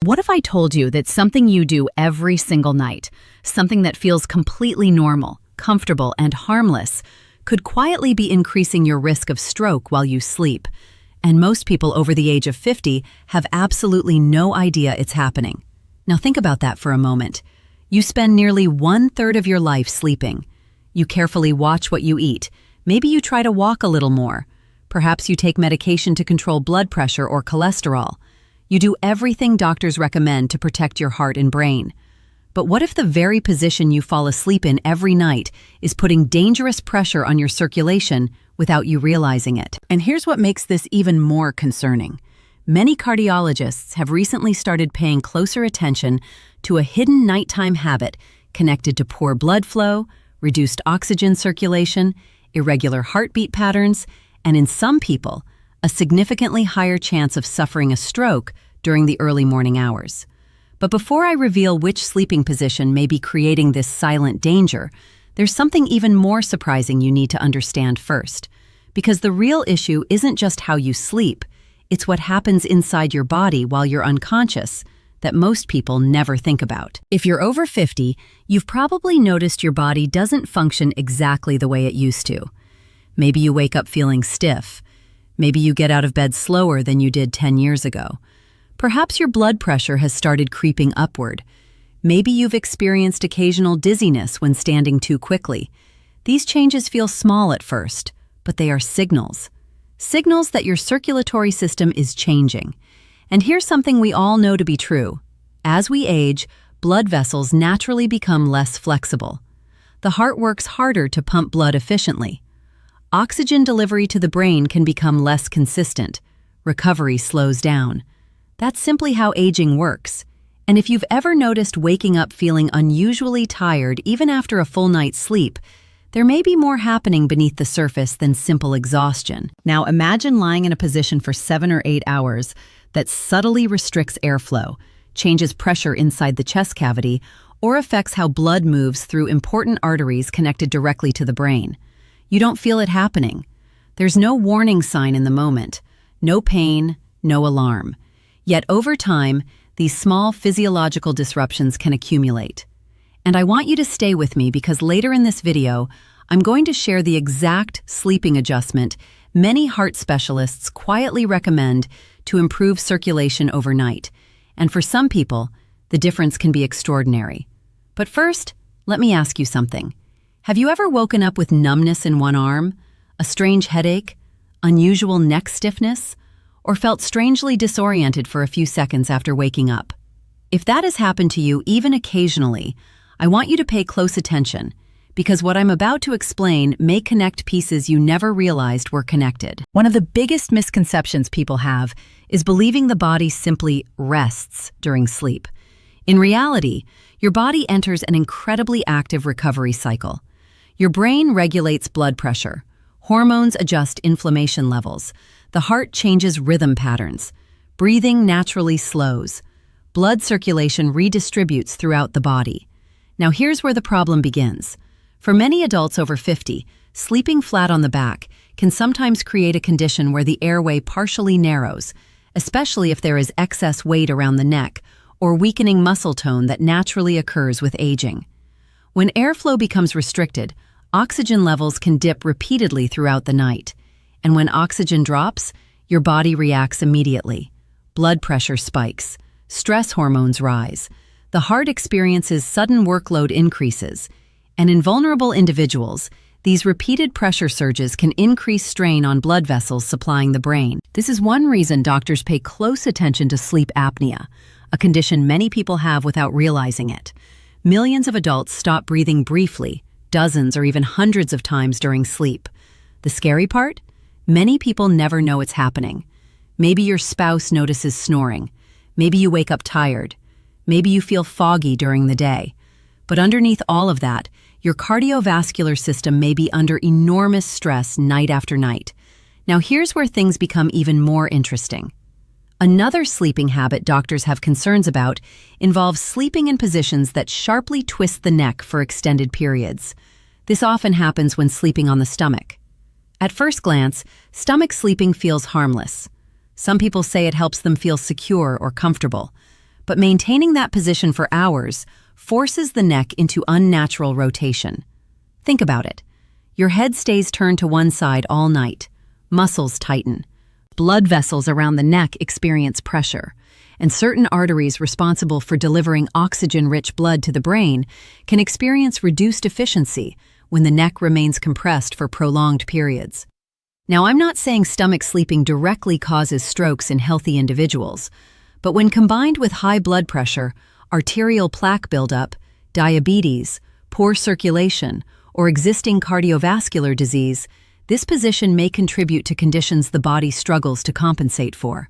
What if I told you that something you do every single night, something that feels completely normal, comfortable, and harmless, could quietly be increasing your risk of stroke while you sleep? And most people over the age of 50 have absolutely no idea it's happening. Now think about that for a moment. You spend nearly 1/3 of your life sleeping. You carefully watch what you eat. Maybe you try to walk a little more. Perhaps you take medication to control blood pressure or cholesterol. You do everything doctors recommend to protect your heart and brain. But what if the very position you fall asleep in every night is putting dangerous pressure on your circulation without you realizing it? And here's what makes this even more concerning. Many cardiologists have recently started paying closer attention to a hidden nighttime habit connected to poor blood flow, reduced oxygen circulation, irregular heartbeat patterns, and in some people, a significantly higher chance of suffering a stroke during the early morning hours. But before I reveal which sleeping position may be creating this silent danger, there's something even more surprising you need to understand first. Because the real issue isn't just how you sleep, it's what happens inside your body while you're unconscious that most people never think about. If you're over 50, you've probably noticed your body doesn't function exactly the way it used to. Maybe you wake up feeling stiff. Maybe you get out of bed slower than you did 10 years ago. Perhaps your blood pressure has started creeping upward. Maybe you've experienced occasional dizziness when standing too quickly. These changes feel small at first, but they are signals. Signals that your circulatory system is changing. And here's something we all know to be true. As we age, blood vessels naturally become less flexible. The heart works harder to pump blood efficiently. Oxygen delivery to the brain can become less consistent. Recovery slows down. That's simply how aging works. And if you've ever noticed waking up feeling unusually tired even after a full night's sleep, there may be more happening beneath the surface than simple exhaustion. Now imagine lying in a position for 7 or 8 hours that subtly restricts airflow, changes pressure inside the chest cavity, or affects how blood moves through important arteries connected directly to the brain. You don't feel it happening. There's no warning sign in the moment, no pain, no alarm. Yet over time, these small physiological disruptions can accumulate. And I want you to stay with me because later in this video, I'm going to share the exact sleeping adjustment many heart specialists quietly recommend to improve circulation overnight. And for some people, the difference can be extraordinary. But first, let me ask you something. Have you ever woken up with numbness in one arm, a strange headache, unusual neck stiffness, or felt strangely disoriented for a few seconds after waking up? If that has happened to you even occasionally, I want you to pay close attention, because what I'm about to explain may connect pieces you never realized were connected. One of the biggest misconceptions people have is believing the body simply rests during sleep. In reality, your body enters an incredibly active recovery cycle. Your brain regulates blood pressure, hormones adjust inflammation levels, the heart changes rhythm patterns, breathing naturally slows, blood circulation redistributes throughout the body. Now here's where the problem begins. For many adults over 50, sleeping flat on the back can sometimes create a condition where the airway partially narrows, especially if there is excess weight around the neck or weakening muscle tone that naturally occurs with aging. When airflow becomes restricted, oxygen levels can dip repeatedly throughout the night. And when oxygen drops, your body reacts immediately. Blood pressure spikes, stress hormones rise, the heart experiences sudden workload increases, and in vulnerable individuals, these repeated pressure surges can increase strain on blood vessels supplying the brain. This is one reason doctors pay close attention to sleep apnea, a condition many people have without realizing it. Millions of adults stop breathing briefly, dozens or even hundreds of times during sleep. The scary part? Many people never know it's happening. Maybe your spouse notices snoring. Maybe you wake up tired. Maybe you feel foggy during the day. But underneath all of that, your cardiovascular system may be under enormous stress night after night. Now here's where things become even more interesting. Another sleeping habit doctors have concerns about involves sleeping in positions that sharply twist the neck for extended periods. This often happens when sleeping on the stomach. At first glance, stomach sleeping feels harmless. Some people say it helps them feel secure or comfortable. but maintaining that position for hours forces the neck into unnatural rotation. Think about it. Your head stays turned to one side all night. Muscles tighten. Blood vessels around the neck experience pressure, and certain arteries responsible for delivering oxygen-rich blood to the brain can experience reduced efficiency when the neck remains compressed for prolonged periods. Now, I'm not saying stomach sleeping directly causes strokes in healthy individuals, but when combined with high blood pressure, arterial plaque buildup, diabetes, poor circulation, or existing cardiovascular disease, this position may contribute to conditions the body struggles to compensate for.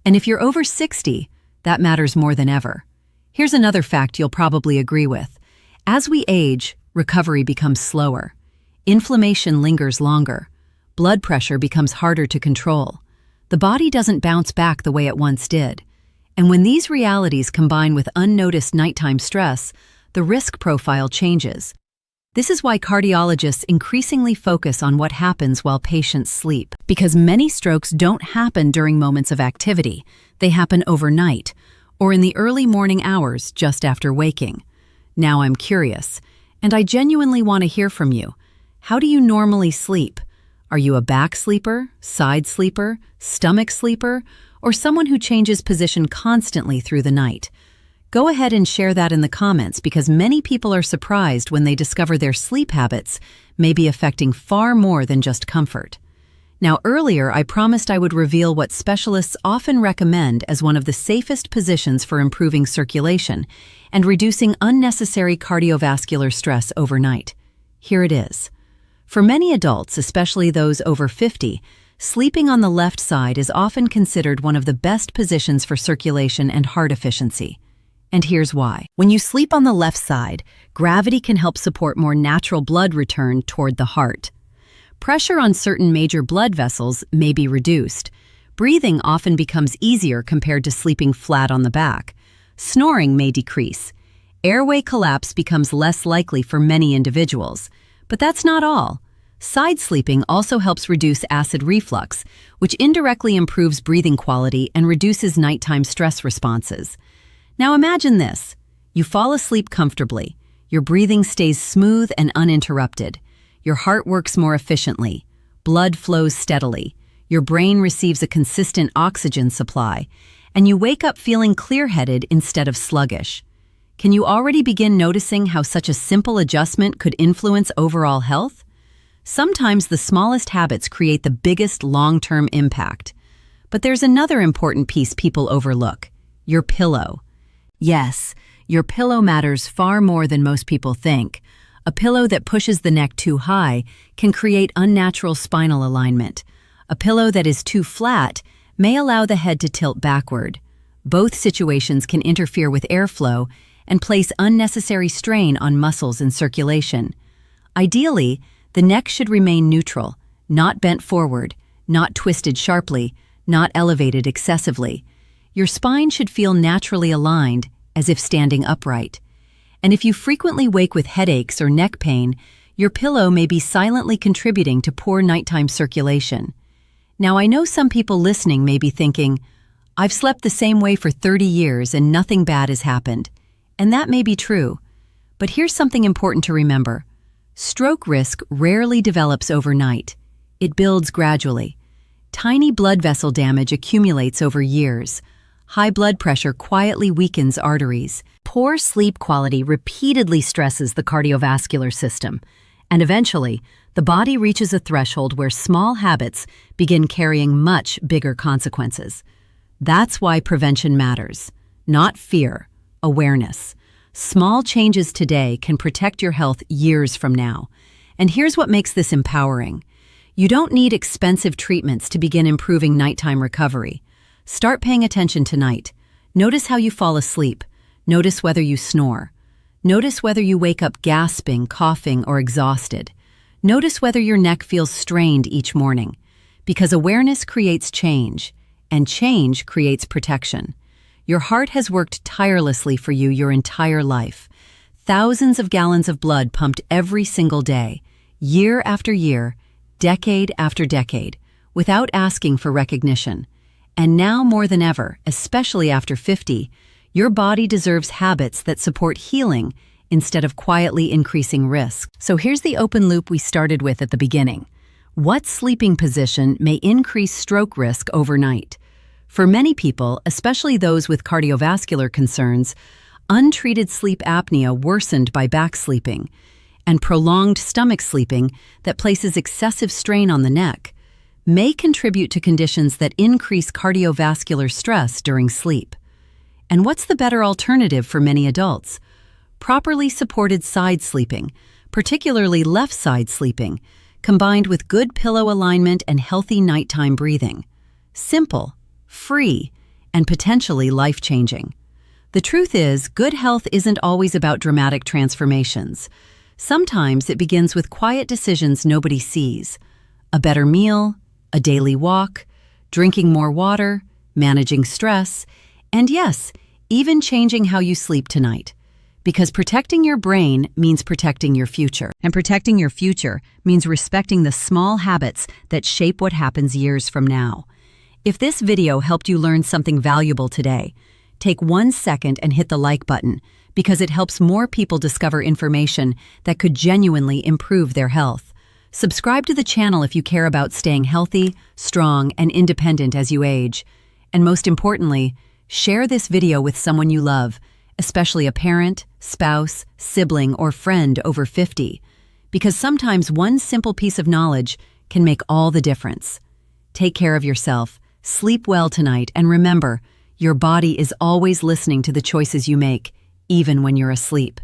And if you're over 60, that matters more than ever. Here's another fact you'll probably agree with. As we age, recovery becomes slower. Inflammation lingers longer. Blood pressure becomes harder to control. The body doesn't bounce back the way it once did. And when these realities combine with unnoticed nighttime stress, the risk profile changes. This is why cardiologists increasingly focus on what happens while patients sleep, because many strokes don't happen during moments of activity. They happen overnight, or in the early morning hours just after waking. Now I'm curious, and I genuinely want to hear from you. How do you normally sleep? Are you a back sleeper, side sleeper, stomach sleeper, or someone who changes position constantly through the night? Go ahead and share that in the comments, because many people are surprised when they discover their sleep habits may be affecting far more than just comfort. Now, earlier I promised I would reveal what specialists often recommend as one of the safest positions for improving circulation and reducing unnecessary cardiovascular stress overnight. Here it is. For many adults, especially those over 50, sleeping on the left side is often considered one of the best positions for circulation and heart efficiency. And here's why. When you sleep on the left side, gravity can help support more natural blood return toward the heart. Pressure on certain major blood vessels may be reduced. Breathing often becomes easier compared to sleeping flat on the back. Snoring may decrease. Airway collapse becomes less likely for many individuals. But that's not all. Side sleeping also helps reduce acid reflux, which indirectly improves breathing quality and reduces nighttime stress responses. Now imagine this. You fall asleep comfortably. Your breathing stays smooth and uninterrupted. Your heart works more efficiently. Blood flows steadily. Your brain receives a consistent oxygen supply. And you wake up feeling clear-headed instead of sluggish. Can you already begin noticing how such a simple adjustment could influence overall health? Sometimes the smallest habits create the biggest long-term impact. But there's another important piece people overlook: your pillow. Yes, your pillow matters far more than most people think. A pillow that pushes the neck too high can create unnatural spinal alignment. A pillow that is too flat may allow the head to tilt backward. Both situations can interfere with airflow and place unnecessary strain on muscles and circulation. Ideally, the neck should remain neutral, not bent forward, not twisted sharply, not elevated excessively. Your spine should feel naturally aligned, as if standing upright. And if you frequently wake with headaches or neck pain, your pillow may be silently contributing to poor nighttime circulation. Now, I know some people listening may be thinking, I've slept the same way for 30 years and nothing bad has happened. And that may be true. But here's something important to remember. Stroke risk rarely develops overnight. It builds gradually. Tiny blood vessel damage accumulates over years. High blood pressure quietly weakens arteries. Poor sleep quality repeatedly stresses the cardiovascular system. And eventually, the body reaches a threshold where small habits begin carrying much bigger consequences. That's why prevention matters. Not fear, awareness. Small changes today can protect your health years from now. And here's what makes this empowering. You don't need expensive treatments to begin improving nighttime recovery. Start paying attention tonight. Notice how you fall asleep. Notice whether you snore. Notice whether you wake up gasping, coughing, or exhausted. Notice whether your neck feels strained each morning. Because awareness creates change, and change creates protection. Your heart has worked tirelessly for you your entire life. Thousands of gallons of blood pumped every single day, year after year, decade after decade, without asking for recognition. And now more than ever, especially after 50, Your body deserves habits that support healing instead of quietly increasing risk. So here's the open loop we started with at the beginning. What sleeping position may increase stroke risk overnight? For many people, especially those with cardiovascular concerns, untreated sleep apnea worsened by back sleeping and prolonged stomach sleeping that places excessive strain on the neck may contribute to conditions that increase cardiovascular stress during sleep. And what's the better alternative for many adults? Properly supported side sleeping, particularly left side sleeping, combined with good pillow alignment and healthy nighttime breathing. Simple, free, and potentially life-changing. The truth is, good health isn't always about dramatic transformations. Sometimes it begins with quiet decisions nobody sees. A better meal, a daily walk, drinking more water, managing stress, and yes, even changing how you sleep tonight. Because protecting your brain means protecting your future. And protecting your future means respecting the small habits that shape what happens years from now. If this video helped you learn something valuable today, take 1 second and hit the like button, because it helps more people discover information that could genuinely improve their health. Subscribe to the channel if you care about staying healthy, strong, and independent as you age. And most importantly, share this video with someone you love, especially a parent, spouse, sibling, or friend over 50, because sometimes one simple piece of knowledge can make all the difference. Take care of yourself, sleep well tonight, and remember, your body is always listening to the choices you make, even when you're asleep.